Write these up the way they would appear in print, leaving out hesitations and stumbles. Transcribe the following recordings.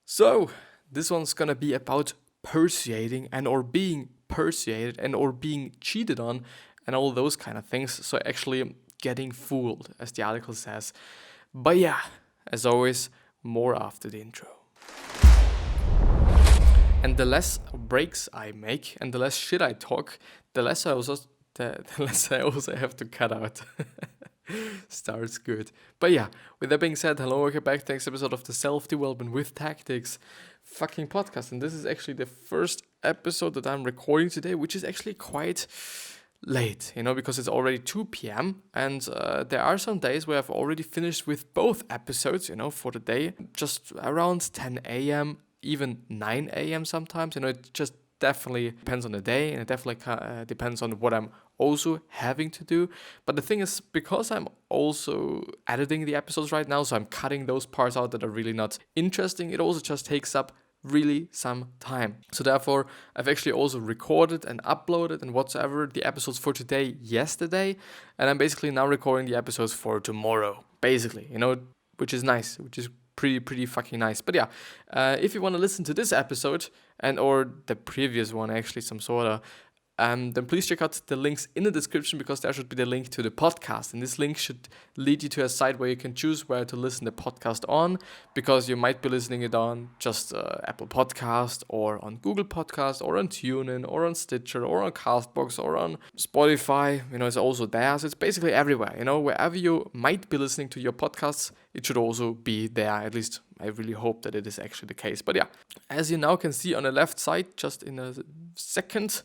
So, this one's gonna be about persuading and or being persuaded and or being cheated on and all those kind of things. So actually getting fooled, as the article says. But yeah, as always, more after the intro. And the less breaks I make and the less shit I talk, the less I also have to cut out. Starts good. But yeah, with that being said, hello, welcome back to the next episode of the Self-Development with Tactics fucking podcast. And this is actually the first episode that I'm recording today, which is actually quite late, because it's already 2 p.m. And there are some days where I've already finished with both episodes, for the day, just around 10 a.m., even 9 a.m. sometimes. It just definitely depends on the day, and it definitely depends on what I'm also having to do. But the thing is, because I'm also editing the episodes right now, so I'm cutting those parts out that are really not interesting, it also just takes up really some time. So therefore, I've actually also recorded and uploaded and whatsoever the episodes for today yesterday, and I'm basically now recording the episodes for tomorrow, basically, which is nice, which is pretty fucking nice. But yeah, if you want to listen to this episode and or the previous one, actually, some sorta, then please check out the links in the description, because there should be the link to the podcast, and this link should lead you to a site where you can choose where to listen the podcast on, because you might be listening it on just Apple Podcast or on Google Podcast or on TuneIn or on Stitcher or on Castbox or on Spotify. It's also there, so it's basically everywhere. Wherever you might be listening to your podcasts, it should also be there. At least I really hope that it is actually the case. But yeah, as you now can see on the left side, just in a second,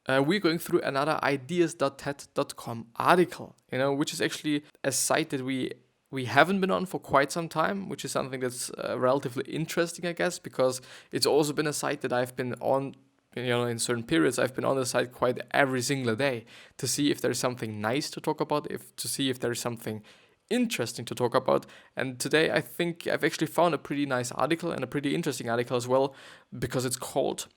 we're going through another ideas.ted.com article, which is actually a site that we haven't been on for quite some time, which is something that's relatively interesting, I guess, because it's also been a site that I've been on, in certain periods. I've been on the site quite every single day to see if there's something nice to talk about, to see if there's something interesting to talk about. And today I think I've actually found a pretty nice article, and a pretty interesting article as well, because it's called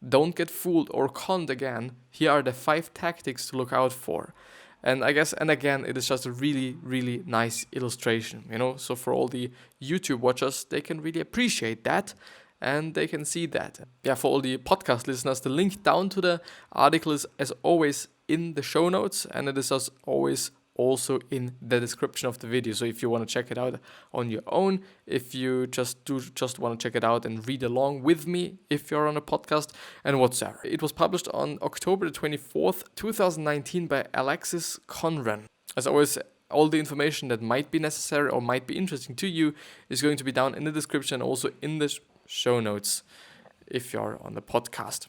"Don't Get Fooled or Conned Again. Here are the 5 tactics to look out for." And I guess, and again, it is just a really, really nice illustration, So for all the YouTube watchers, they can really appreciate that, and they can see that. Yeah, for all the podcast listeners, the link down to the article is, as always, in the show notes, and it is as always also in the description of the video. So if you want to check it out on your own, if you just want to check it out and read along with me, if you're on a podcast and whatsoever. It was published on October the 24th, 2019 by Alexis Conran. As always, all the information that might be necessary or might be interesting to you is going to be down in the description and also in the show notes if you're on the podcast.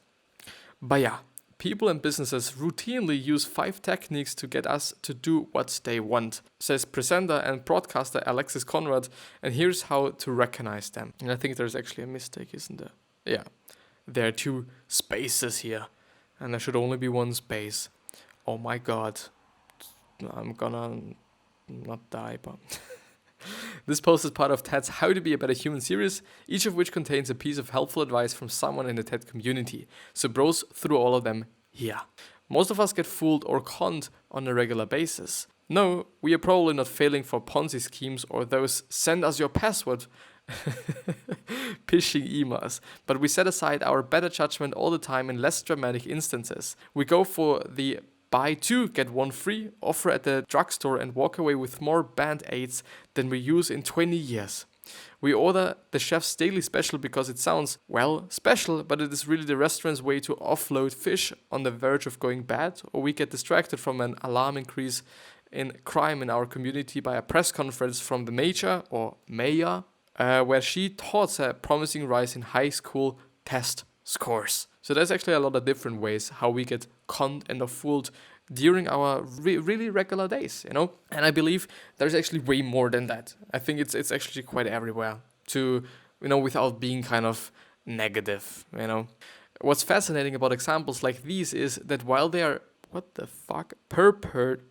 But yeah, people and businesses routinely use 5 techniques to get us to do what they want, says presenter and broadcaster Alexis Conran, and here's how to recognize them. And I think there's actually a mistake, isn't there? Yeah, there are 2 spaces here, and there should only be 1 space. Oh my god, I'm gonna not die, but... This post is part of TED's How to Be a Better Human series, each of which contains a piece of helpful advice from someone in the TED community. So browse through all of them here. Most of us get fooled or conned on a regular basis. No, we are probably not failing for Ponzi schemes or those "send us your password" phishing emails, but we set aside our better judgment all the time in less dramatic instances. We go for the buy 2, get 1 free offer at the drugstore and walk away with more Band-Aids than we use in 20 years. We order the chef's daily special because it sounds, well, special, but it is really the restaurant's way to offload fish on the verge of going bad, or we get distracted from an alarm increase in crime in our community by a press conference from the mayor, where she touts a promising rise in high school test scores. So there's actually a lot of different ways how we get conned and or fooled during our really regular days, And I believe there's actually way more than that. I think it's actually quite everywhere to, without being kind of negative, What's fascinating about examples like these is that while they are,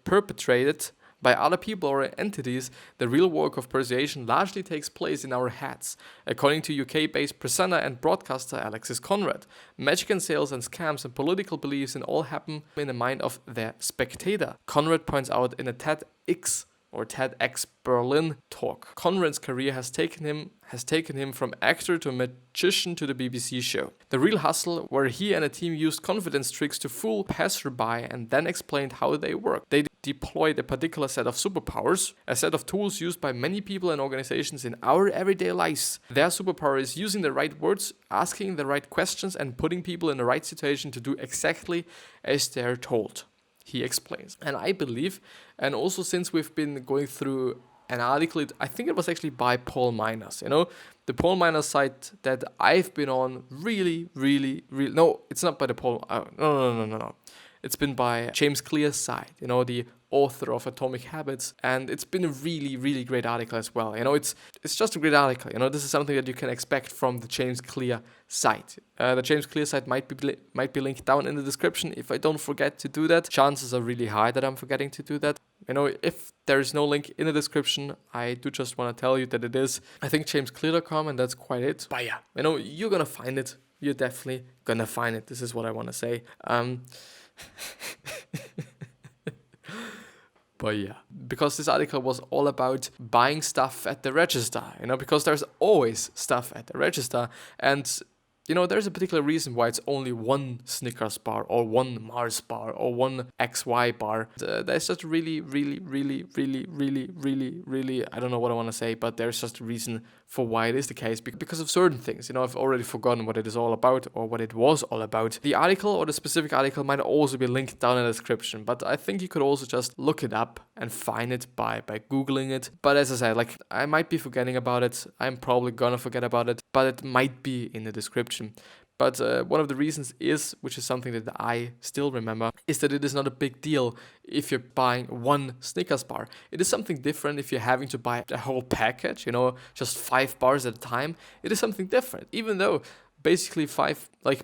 perpetrated by other people or entities, the real work of persuasion largely takes place in our heads. According to UK-based presenter and broadcaster Alexis Conran, magic and sales and scams and political beliefs and all happen in the mind of the spectator. Conran points out in a TEDx or TEDx Berlin talk. Conran's career has taken him from actor to magician to the BBC show. The Real Hustle, where he and a team used confidence tricks to fool passerby and then explained how they work. They deployed a particular set of superpowers, a set of tools used by many people and organizations in our everyday lives. Their superpower is using the right words, asking the right questions, and putting people in the right situation to do exactly as they're told, he explains. And I believe, and also since we've been going through an article, I think it was actually by Paul Miners, the Paul Miners site that I've been on really, no, it's not by the Paul, no. It's been by James Clear's site, the author of Atomic Habits, and it's been a really great article as well. It's just a great article. This is something that you can expect from the James Clear site. The James Clear site might be linked down in the description if I don't forget to do that. Chances are really high that I'm forgetting to do that. If there is no link in the description, I do just want to tell you that it is, I think, jamesclear.com, and that's quite it. But yeah, you're gonna find it. You're definitely gonna find it. This is what I want to say. But yeah, because this article was all about buying stuff at the register, because there's always stuff at the register, and there's a particular reason why it's only one Snickers bar or one Mars bar or one XY bar. There's just really, I don't know what I want to say, but there's just a reason for why it is the case, because of certain things. I've already forgotten what it is all about or what it was all about. The article or the specific article might also be linked down in the description, but I think you could also just look it up and find it by Googling it. But as I said, I might be forgetting about it. I'm probably gonna forget about it, but it might be in the description. But one of the reasons is, which is something that I still remember, is that it is not a big deal if you're buying one Snickers bar. It is something different if you're having to buy a whole package, just 5 bars at a time. It is something different, even though basically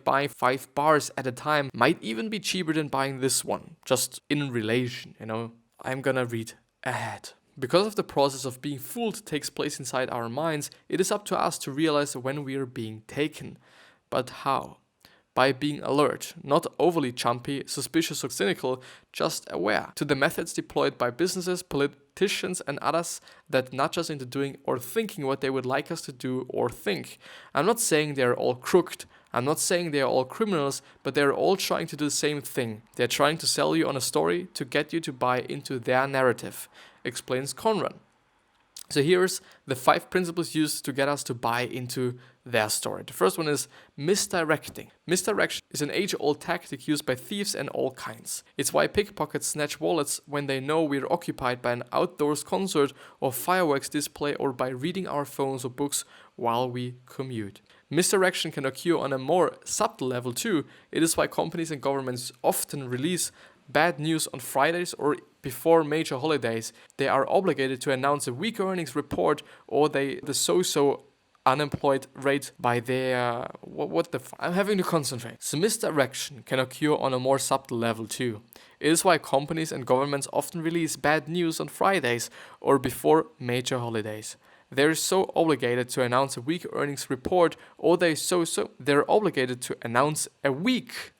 buying 5 bars at a time might even be cheaper than buying this one, just in relation, I'm gonna read ahead. Because of the process of being fooled takes place inside our minds, it is up to us to realize when we are being taken. But how? By being alert, not overly jumpy, suspicious or cynical, just aware to the methods deployed by businesses, politicians and others that nudge us into doing or thinking what they would like us to do or think. I'm not saying they are all crooked, I'm not saying they are all criminals, but they are all trying to do the same thing. They're trying to sell you on a story to get you to buy into their narrative, explains Conran. So here's the 5 principles used to get us to buy into their story. The first one is misdirecting. Misdirection is an age-old tactic used by thieves and all kinds. It's why pickpockets snatch wallets when they know we're occupied by an outdoors concert or fireworks display or by reading our phones or books while we commute. Misdirection can occur on a more subtle level too. It is why companies and governments often release bad news on Fridays or before major holidays. They are obligated to announce a weak earnings report or the so-so unemployed rate by their... I'm having to concentrate. So misdirection can occur on a more subtle level too. It is why companies and governments often release bad news on Fridays or before major holidays. They're so obligated to announce a weak earnings report or they're obligated to announce a weak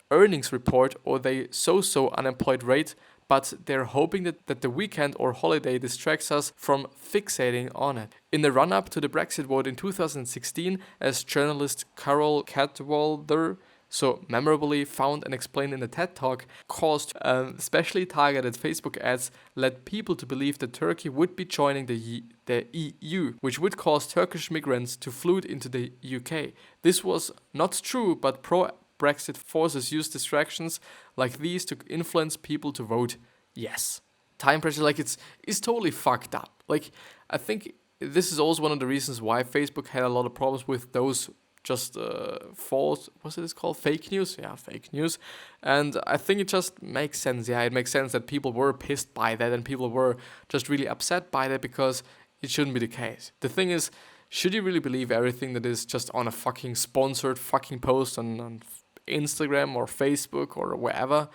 earnings report or the so-so unemployed rate, but they're hoping that the weekend or holiday distracts us from fixating on it. In the run-up to the Brexit vote in 2016, as journalist Carol Cadwalder so memorably found and explained in a TED Talk, caused specially targeted Facebook ads led people to believe that Turkey would be joining the EU, which would cause Turkish migrants to flood into the UK. This was not true, but pro-Brexit forces use distractions like these to influence people to vote yes. Time pressure, it's totally fucked up. I think this is also one of the reasons why Facebook had a lot of problems with those just false, what's it called? Fake news? Yeah, fake news. And I think it just makes sense. Yeah, it makes sense that people were pissed by that and people were just really upset by that because it shouldn't be the case. The thing is, should you really believe everything that is just on a fucking sponsored fucking post on Instagram or Facebook or wherever?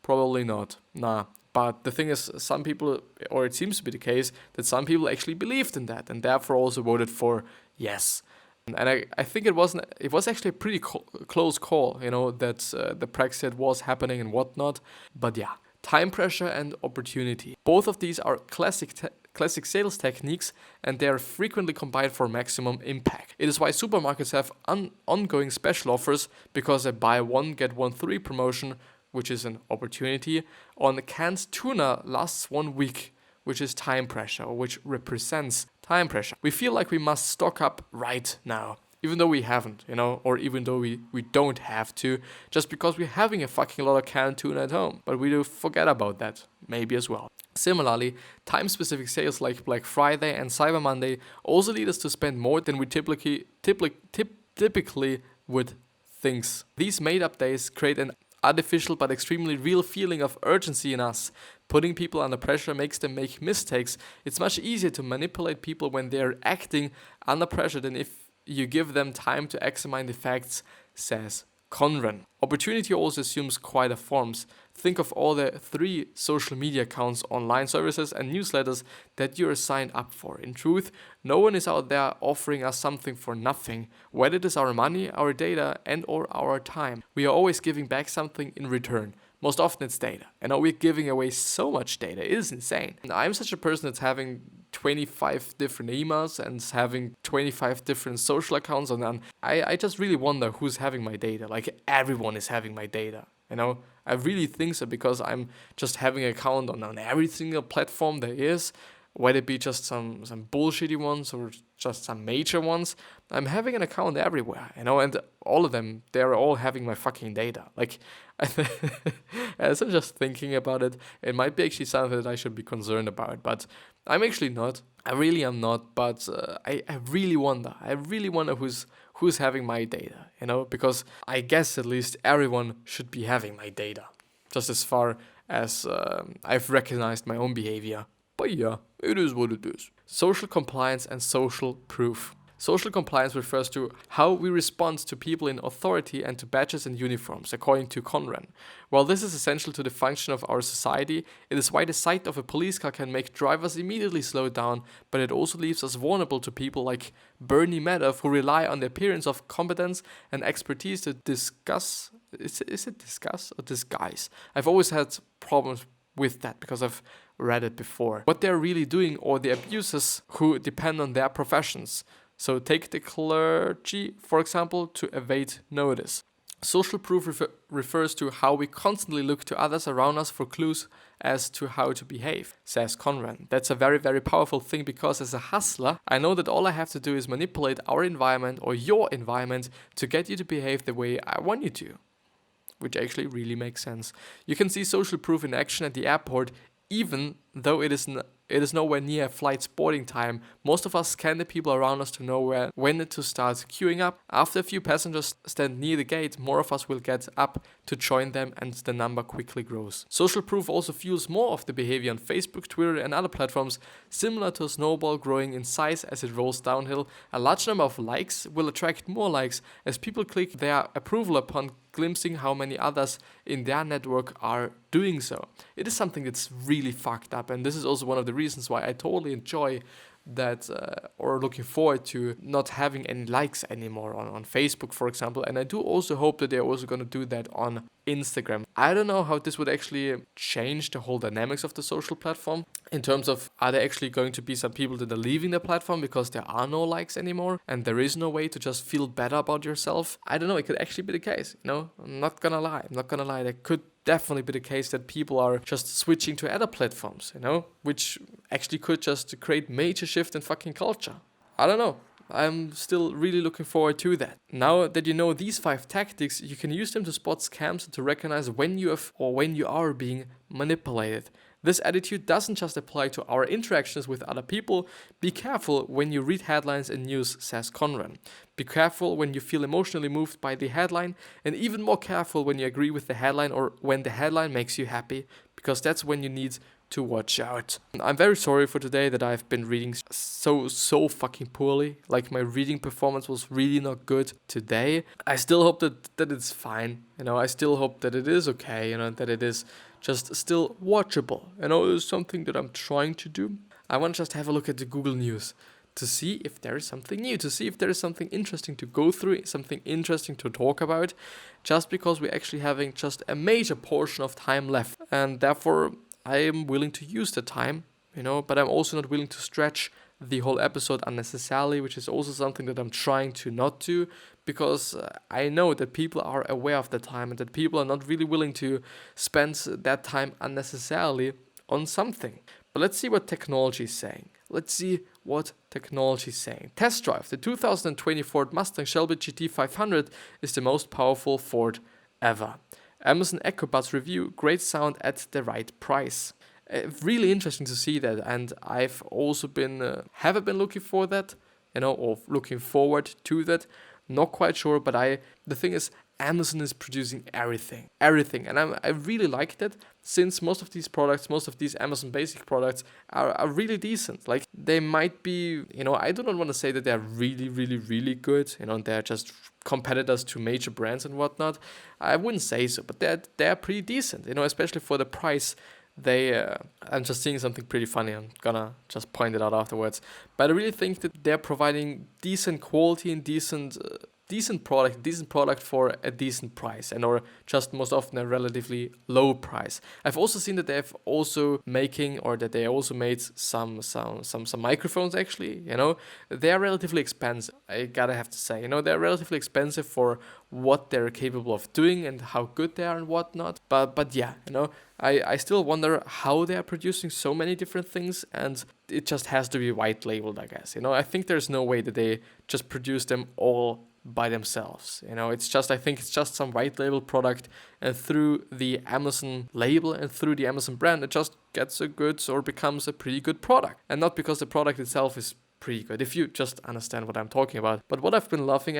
Probably not. Nah. But the thing is, some people, or it seems to be the case, that some people actually believed in that and therefore also voted for yes. And I think it was actually a pretty close call, that the Brexit was happening and whatnot. But yeah, Time pressure and opportunity. Both of these are classic sales techniques, and they are frequently combined for maximum impact. It is why supermarkets have ongoing special offers, because a buy one get one free promotion, which is an opportunity, on canned tuna lasts 1 week, which is time pressure, or which represents time pressure. We feel like we must stock up right now, even though we haven't, or even though we don't have to, just because we're having a fucking lot of canned tuna at home. But we do forget about that, maybe as well. Similarly, time-specific sales like Black Friday and Cyber Monday also lead us to spend more than we typically would think. These made-up days create an artificial but extremely real feeling of urgency in us. Putting people under pressure makes them make mistakes. It's much easier to manipulate people when they're acting under pressure than if you give them time to examine the facts, says Conran. Opportunity also assumes quite a forms. Think of all the 3 social media accounts, online services and newsletters that you're signed up for. In truth, no one is out there offering us something for nothing, whether it is our money, our data and or our time. We are always giving back something in return. Most often it's data. And we're giving away so much data. It is insane. And I'm such a person that's having 25 different emails and having 25 different social accounts, and I just really wonder who's having my data. Like, everyone is having my data, I really think so, because I'm just having an account on every single platform there is, whether it be just some bullshitty ones or just some major ones. I'm having an account everywhere, and all of them, they're all having my fucking data. Like, as I'm just thinking about it, it might be actually something that I should be concerned about, but I'm actually not. I really am not, but I really wonder. I really wonder who's having my data, because I guess at least everyone should be having my data, just as far as I've recognized my own behavior. But yeah, it is what it is. Social compliance and social proof. Social compliance refers to how we respond to people in authority and to badges and uniforms, according to Conran. While this is essential to the function of our society, it is why the sight of a police car can make drivers immediately slow down, but it also leaves us vulnerable to people like Bernie Madoff, who rely on the appearance of competence and expertise to discuss. Is it discuss or disguise? I've always had problems with that because I've read it before. What they're really doing, or the abusers who depend on their professions. So take the clergy, for example, to evade notice. Social proof refers to how we constantly look to others around us for clues as to how to behave, says Conran. That's a very, very powerful thing, because as a hustler, I know that all I have to do is manipulate our environment or your environment to get you to behave the way I want you to, which actually really makes sense. You can see social proof in action at the airport, even though it is nowhere near flight's boarding time. Most of us scan the people around us to know when to start queuing up. After a few passengers stand near the gate, more of us will get up to join them, and the number quickly grows. Social proof also fuels more of the behavior on Facebook, Twitter and other platforms, similar to a snowball growing in size as it rolls downhill. A large number of likes will attract more likes as people click their approval upon glimpsing how many others in their network are doing so. It is something that's really fucked up, and this is also one of the reasons why I totally enjoy that or looking forward to not having any likes anymore on Facebook, for example. And I do also hope that they're also going to do that on Instagram. I don't know how this would actually change the whole dynamics of the social platform, in terms of, are there actually going to be some people that are leaving the platform because there are no likes anymore and there is no way to just feel better about yourself? I don't know, it could actually be the case, I'm not gonna lie. There could definitely be the case that people are just switching to other platforms, which actually could just create major shift in fucking culture. I don't know. I'm still really looking forward to that. Now that you know these 5 tactics, you can use them to spot scams and to recognize when you are being manipulated. This attitude doesn't just apply to our interactions with other people. Be careful when you read headlines and news, says Conran. Be careful when you feel emotionally moved by the headline, and even more careful when you agree with the headline or when the headline makes you happy, because that's when you need to watch out. I'm very sorry for today that I've been reading so fucking poorly. Like, my reading performance was really not good today. I still hope that it's fine. I still hope that it is okay, that it is just still watchable. It's something that I'm trying to do. I want to just have a look at the Google News. to see if there is something new, to see if there is something interesting to go through, something interesting to talk about, just because we're actually having just a major portion of time left. And therefore, I am willing to use the time, but I'm also not willing to stretch the whole episode unnecessarily, which is also something that I'm trying to not do, because I know that people are aware of the time and that people are not really willing to spend that time unnecessarily on something. But let's see what technology is saying. Test drive. The 2020 Ford Mustang Shelby GT 500 is the most powerful Ford ever. Amazon Echo Buds review, great sound at the right price. Really interesting to see that, and I've also been haven't been looking for that, or looking forward to that. Not quite sure, but the thing is, Amazon is producing everything, and I really like that, since most of these Amazon basic products are really decent. Like, they might be, I do not want to say that they're really, really, really good, they're just competitors to major brands and whatnot. I wouldn't say so, but they're pretty decent, especially for the price. I'm just seeing something pretty funny. I'm gonna just point it out afterwards. But I really think that they're providing decent quality and decent product for a decent price, or just most often a relatively low price. I've also seen that they also made some microphones actually. They are relatively expensive. I gotta have to say, they're relatively expensive for what they're capable of doing and how good they are and whatnot. But yeah, I still wonder how they are producing so many different things, and it just has to be white labeled, I guess. I think there's no way that they just produce them all by themselves. I think it's just some white label product, and through the Amazon label and through the Amazon brand, it just gets a good or becomes a pretty good product. And not because the product itself is pretty good, if you just understand what I'm talking about. But what I've been laughing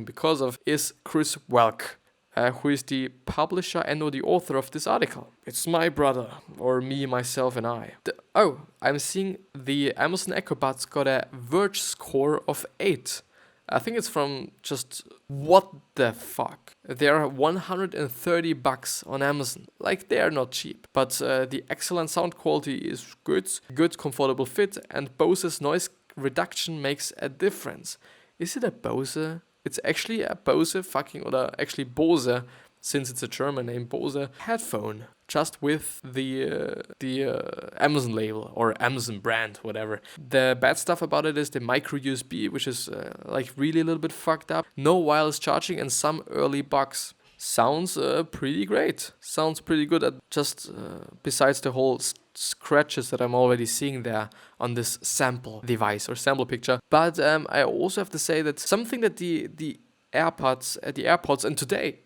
because of is Chris Walch, who is the publisher and or the author of this article. It's my brother, or me, myself, and I. I'm seeing the Amazon Echo Buds got a Verge score of 8. I think it's from just, what the fuck? They're $130 on Amazon. Like, they are not cheap. But the excellent sound quality is good comfortable fit, and Bose's noise reduction makes a difference. Is it a Bose? It's actually a Bose Bose, since it's a German name, Bose headphone, just with the Amazon label or Amazon brand, whatever. The bad stuff about it is the micro USB, which is really a little bit fucked up. No wireless charging and some early bugs. Sounds pretty great. Sounds pretty good. Besides the whole scratches that I'm already seeing there on this sample device or sample picture. But I also have to say that something that the AirPods, and today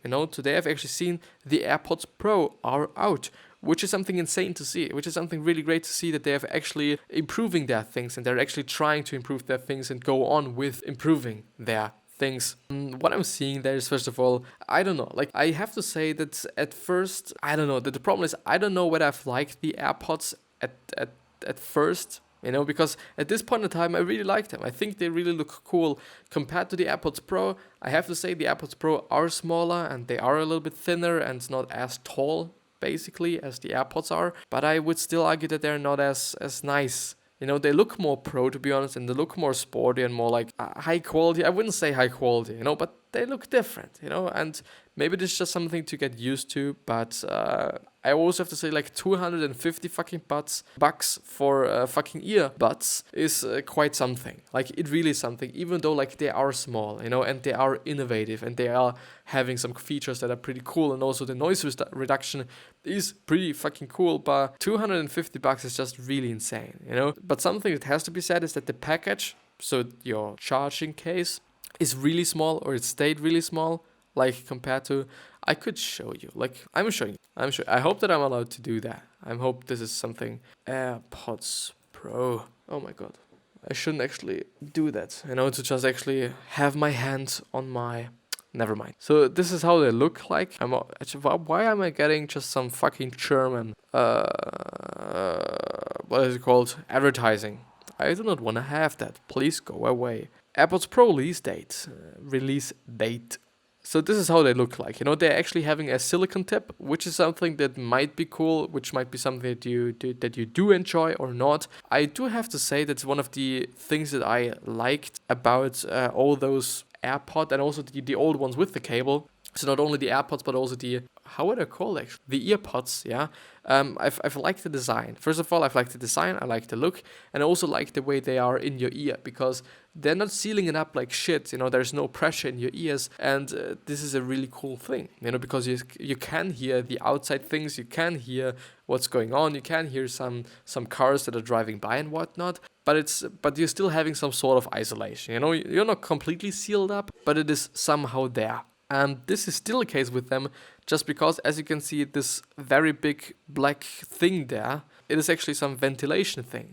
I've actually seen the AirPods Pro are out, which is something insane to see, which is something really great to see, that they have actually improving their things, and they're actually trying to improve their things and go on with improving their things. What I'm seeing there is, first of all, I don't know, I have to say that at first, I don't know, that the problem is, I don't know whether I've liked the AirPods at first, because at this point in time, I really like them. I think they really look cool. Compared to the AirPods Pro, I have to say the AirPods Pro are smaller, and they are a little bit thinner and not as tall, basically, as the AirPods are. But I would still argue that they're not as nice. They look more pro, to be honest, and they look more sporty and more high quality. I wouldn't say high quality, but they look different, and maybe this is just something to get used to. But I also have to say, 250 fucking bucks for fucking earbuds is quite something. It really is something, even though they are small, and they are innovative, and they are having some features that are pretty cool, and also the noise reduction is pretty fucking cool. But 250 bucks is just really insane, But something that has to be said is that the package, so your charging case, is really small, or it stayed really small, compared to, I could show you, I'm showing you. I hope that I'm allowed to do that. I hope this is something. AirPods Pro. Oh my god. I shouldn't actually do that, to just actually have my hands on my... Never mind. So this is how they look like. Why am I getting just some fucking German, what is it called? Advertising. I do not want to have that. Please go away. AirPods Pro release date. So this is how they look like. They're actually having a silicone tip, which is something that might be cool, which might be something that you do enjoy or not. I do have to say that's one of the things that I liked about all those AirPod and also the old ones with the cable. So not only the AirPods, but also the, how would I call it actually? The earpods, yeah. I've liked the design. First of all, I've liked the design, I like the look, and I also like the way they are in your ear, because they're not sealing it up like shit, there's no pressure in your ears, and this is a really cool thing, because you can hear the outside things, you can hear what's going on, you can hear some cars that are driving by and whatnot, but you're still having some sort of isolation, you're not completely sealed up, but it is somehow there. And this is still the case with them, just because, as you can see, this very big black thing there, it is actually some ventilation thing,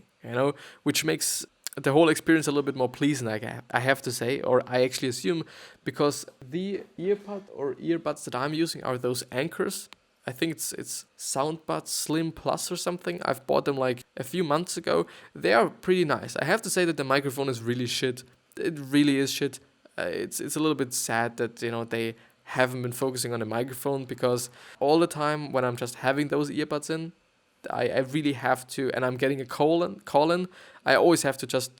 which makes the whole experience a little bit more pleasing, I have to say, or I actually assume, because the earbuds that I'm using are those Anchors. I think it's Soundbuds Slim Plus or something. I've bought them like a few months ago. They are pretty nice. I have to say that the microphone is really shit. It really is shit. It's a little bit sad that they haven't been focusing on the microphone, because all the time when I'm just having those earbuds in, I really have to, and I'm getting a call in, I always have to just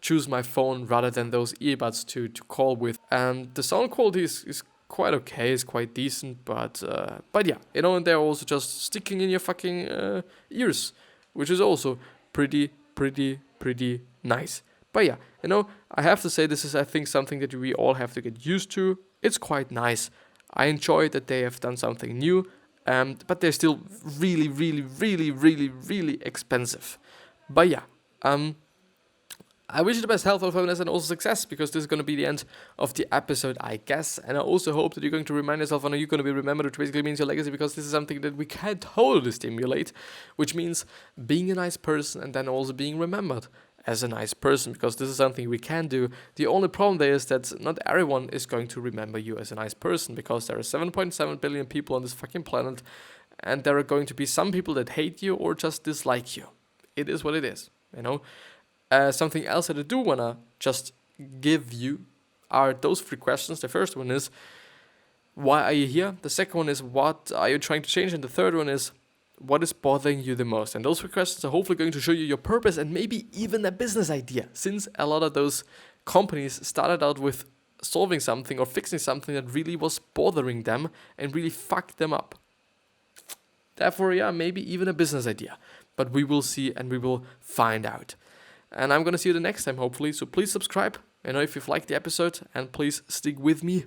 choose my phone rather than those earbuds to call with. And the sound quality is quite okay, it's quite decent, but yeah, and they're also just sticking in your fucking ears, which is also pretty nice. But yeah, I have to say this is, I think, something that we all have to get used to. It's quite nice. I enjoy that they have done something new, but they're still really, really, really, really, really expensive. But yeah, I wish you the best health, happiness, and also success, because this is going to be the end of the episode, I guess. And I also hope that you're going to remind yourself, and you're going to be remembered, which basically means your legacy, because this is something that we can totally stimulate, which means being a nice person and then also being remembered as a nice person, because this is something we can do. The only problem there is that not everyone is going to remember you as a nice person, because there are 7.7 billion people on this fucking planet, and there are going to be some people that hate you or just dislike you. It is what it is, Something else that I do want to just give you are those 3 questions. The first one is, why are you here? The second one is, what are you trying to change? And the third one is, what is bothering you the most? And those 3 questions are hopefully going to show you your purpose and maybe even a business idea, since a lot of those companies started out with solving something or fixing something that really was bothering them and really fucked them up. Therefore, yeah, maybe even a business idea. But we will see and we will find out. And I'm going to see you the next time, hopefully. So please subscribe, if you've liked the episode, and please stick with me.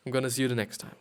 I'm going to see you the next time.